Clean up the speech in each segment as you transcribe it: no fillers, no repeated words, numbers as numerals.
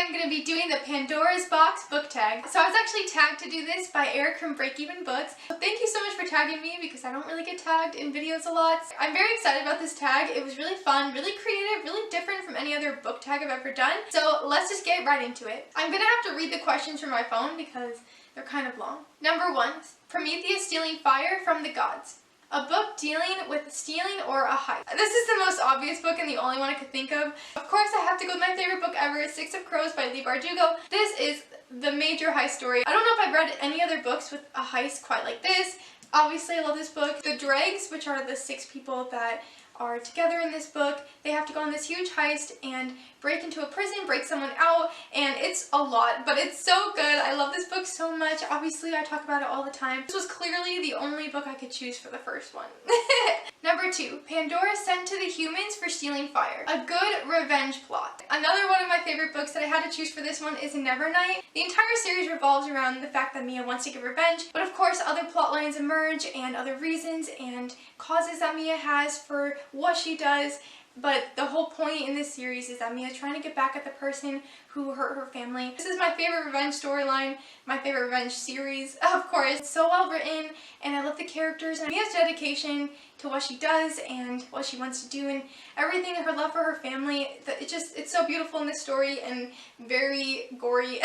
I'm going to be doing the Pandora's Box Book Tag. So I was actually tagged to do this by Eric from Break Even Books. So thank you so much for tagging me because I don't really get tagged in videos a lot. I'm very excited about this tag. It was really fun, really creative, really different from any other book tag I've ever done. So let's just get right into it. I'm going to have to read the questions from my phone because they're kind of long. Number 1, Prometheus stealing fire from the gods. A book dealing with stealing or a heist. This is the most obvious book and the only one I could think of. Of course, I have to go with my favorite book ever, Six of Crows by Leigh Bardugo. This is the major heist story. I don't know if I've read any other books with a heist quite like this. Obviously, I love this book. The Dregs, which are the 6 people that are together in this book, they have to go on this huge heist and break into a prison, break someone out, and it's a lot, but it's so good. I love this book so much. Obviously, I talk about it all the time. This was clearly the only book I could choose for the first one. Number 2, Pandora sent to the humans for stealing fire. A good revenge plot. Another one of my favorite books that I had to choose for this one is Nevernight. The entire series revolves around the fact that Mia wants to get revenge, but of course other plot lines emerge and other reasons and causes that Mia has for what she does. But the whole point in this series is that Mia's trying to get back at the person who hurt her family. This is my favorite revenge storyline, my favorite revenge series, of course. It's so well written, and I love the characters and Mia's dedication to what she does and what she wants to do and everything, her love for her family. It's so beautiful in this story and very gory.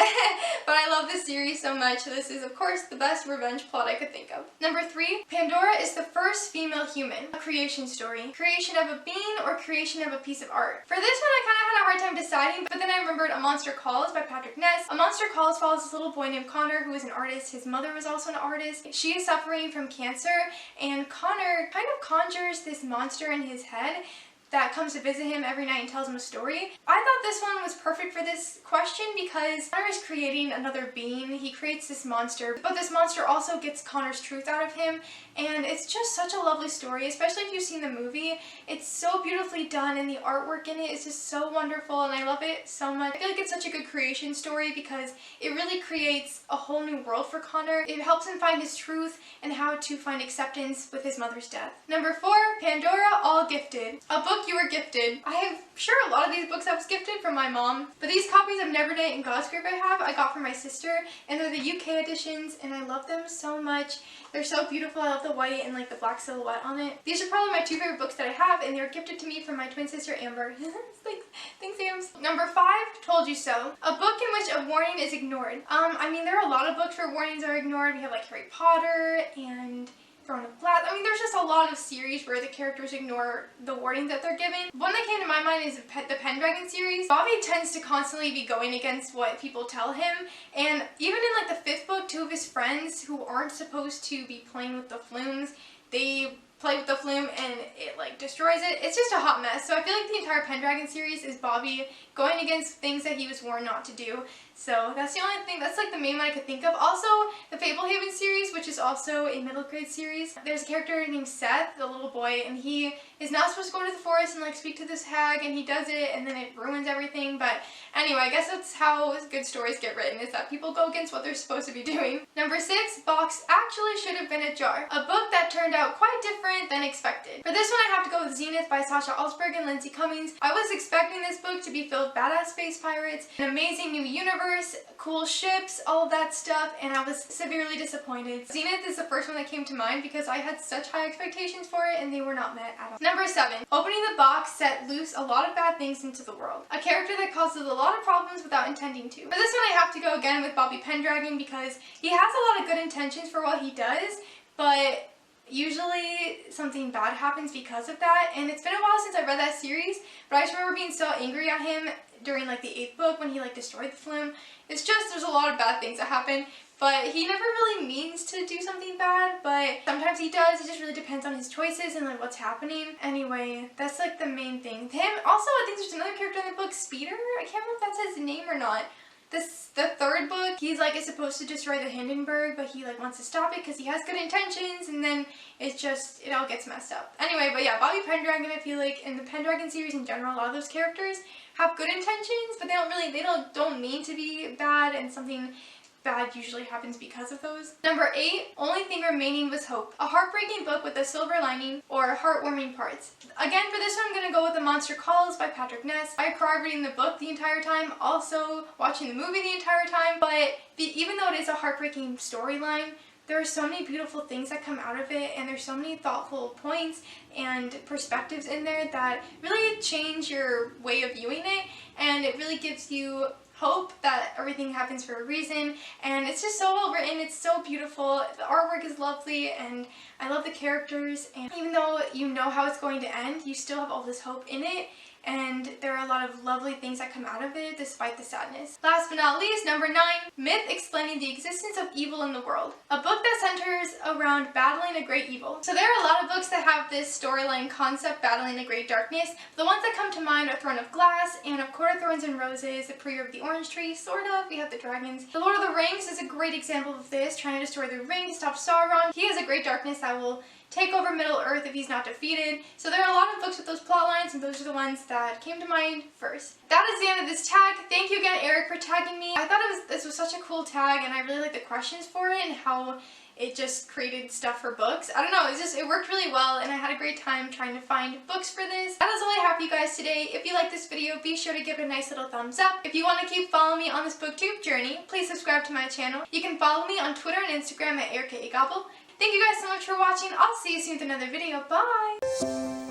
But I love this series so much. This is, of course, the best revenge plot I could think of. Number 3, Pandora is the first female human. A creation story. Creation of a being or creation of a piece of art. For this one, I kind of had a hard time deciding, but then I remembered A Monster Calls by Patrick Ness. A Monster Calls follows this little boy named Connor who is an artist. His mother was also an artist. She is suffering from cancer, and Connor kind of conjures this monster in his head that comes to visit him every night and tells him a story. I thought this one was perfect for this question because Connor is creating another being. He creates this monster, but this monster also gets Connor's truth out of him, and it's just such a lovely story, especially if you've seen the movie. It's so beautifully done, and the artwork in it is just so wonderful, and I love it so much. I feel like it's such a good creation story because it really creates a whole new world for Connor. It helps him find his truth and how to find acceptance with his mother's death. Number 4, Pandora All Gifted. A book you were gifted. I am sure a lot of these books I was gifted from my mom, but these copies of Nevernight and God's Grip I got from my sister, and they're the UK editions, and I love them so much. They're so beautiful. I love the white and like the black silhouette on it. These are probably my 2 favorite books that I have, and they were gifted to me from my twin sister Amber. Thanks, Ams. Number 5, Told You So. A book in which a warning is ignored. I mean, there are a lot of books where warnings are ignored. We have like Harry Potter and Throne of Glass. I mean, there's just a lot of series where the characters ignore the warnings that they're given. One that came to my mind is the Pendragon series. Bobby tends to constantly be going against what people tell him, and even in like the 5th book, 2 of his friends who aren't supposed to be playing with the flumes, they play with the flume and it like destroys it. It's just a hot mess. So I feel like the entire Pendragon series is Bobby going against things that he was warned not to do. So that's the only thing, that's like the main one I could think of. Also, the Fablehaven series, which is also a middle grade series. There's a character named Seth, the little boy, and he is not supposed to go into the forest and like speak to this hag, and he does it, and then it ruins everything. But anyway, I guess that's how good stories get written, is that people go against what they're supposed to be doing. Number 6, Box Actually Should Have Been Ajar. A book that turned out quite different than expected. For this one, I have to go with Zenith by Sasha Alsberg and Lindsay Cummings. I was expecting this book to be filled with badass space pirates, an amazing new universe, cool ships, all of that stuff, and I was severely disappointed. Zenith is the first one that came to mind because I had such high expectations for it and they were not met at all. Number 7, Opening the Box set loose a lot of bad things into the world. A character that causes a lot of problems without intending to. For this one, I have to go again with Bobby Pendragon because he has a lot of good intentions for what he does, but usually something bad happens because of that, and it's been a while since I read that series, but I just remember being so angry at him during like the 8th book when he like destroyed the flume. It's just, there's a lot of bad things that happen, but he never really means to do something bad, but sometimes he does. It just really depends on his choices and like what's happening. Anyway, that's like the main thing. Him, also I think there's another character in the book, Speeder. I can't remember if that's his name or not. The 3rd book, he's like is supposed to destroy the Hindenburg, but he like wants to stop it because he has good intentions, and then it all gets messed up. Anyway, but yeah, Bobby Pendragon, I feel like in the Pendragon series in general, a lot of those characters have good intentions, but they don't mean to be bad, and something bad usually happens because of those. Number 8, only thing remaining was hope. A heartbreaking book with a silver lining or heartwarming parts. Again, for this one, I'm going to go with The Monster Calls by Patrick Ness. I cried reading the book the entire time, also watching the movie the entire time, but even though it is a heartbreaking storyline, there are so many beautiful things that come out of it, and there's so many thoughtful points and perspectives in there that really change your way of viewing it, and it really gives you hope that everything happens for a reason, and it's just so well written, it's so beautiful, the artwork is lovely, and I love the characters, and even though you know how it's going to end, you still have all this hope in it, and there are a lot of lovely things that come out of it despite the sadness. Last but not least, number 9, Myth Explaining the Existence of Evil in the World. A book that centers around battling a great evil. So there are a lot of books that have this storyline concept, battling a great darkness. The ones that come to mind are Throne of Glass, Anne of Court of Thorns and Roses, The Prayer of the Orange Tree, sort of, we have the dragons. The Lord of the Rings is a great example of this, trying to destroy the ring to stop Sauron. He has a great darkness that will take over Middle-earth if he's not defeated. So there are a lot of books with those plot lines, and those are the ones that came to mind first. That is the end of this tag. Thank you again, Eric, for tagging me. I thought this was such a cool tag, and I really like the questions for it and how it just created stuff for books. I don't know, it worked really well, and I had a great time trying to find books for this. That is all I have for you guys today. If you like this video, be sure to give it a nice little thumbs up. If you want to keep following me on this booktube journey, please subscribe to my channel. You can follow me on Twitter and Instagram at Erica A. Gobble. Thank you guys so much for watching. I'll see you soon with another video. Bye!